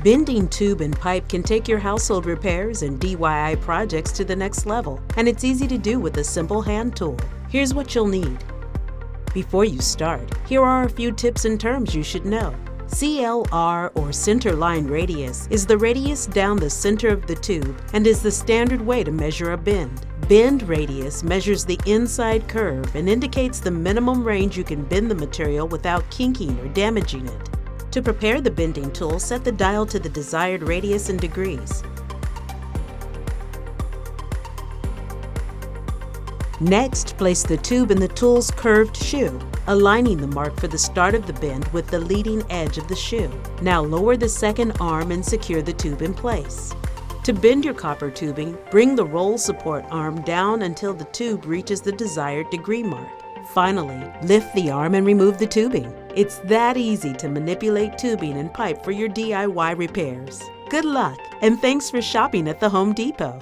Bending tube and pipe can take your household repairs and DIY projects to the next level, and it's easy to do with a simple hand tool. Here's what you'll need. Before you start, here are a few tips and terms you should know. CLR, or center line radius, is the radius down the center of the tube and is the standard way to measure a bend. Bend radius measures the inside curve and indicates the minimum range you can bend the material without kinking or damaging it. To prepare the bending tool, set the dial to the desired radius in degrees. Next, place the tube in the tool's curved shoe, aligning the mark for the start of the bend with the leading edge of the shoe. Now lower the second arm and secure the tube in place. To bend your copper tubing, bring the roll support arm down until the tube reaches the desired degree mark. Finally, lift the arm and remove the tubing. It's that easy to manipulate tubing and pipe for your DIY repairs. Good luck, and thanks for shopping at the Home Depot.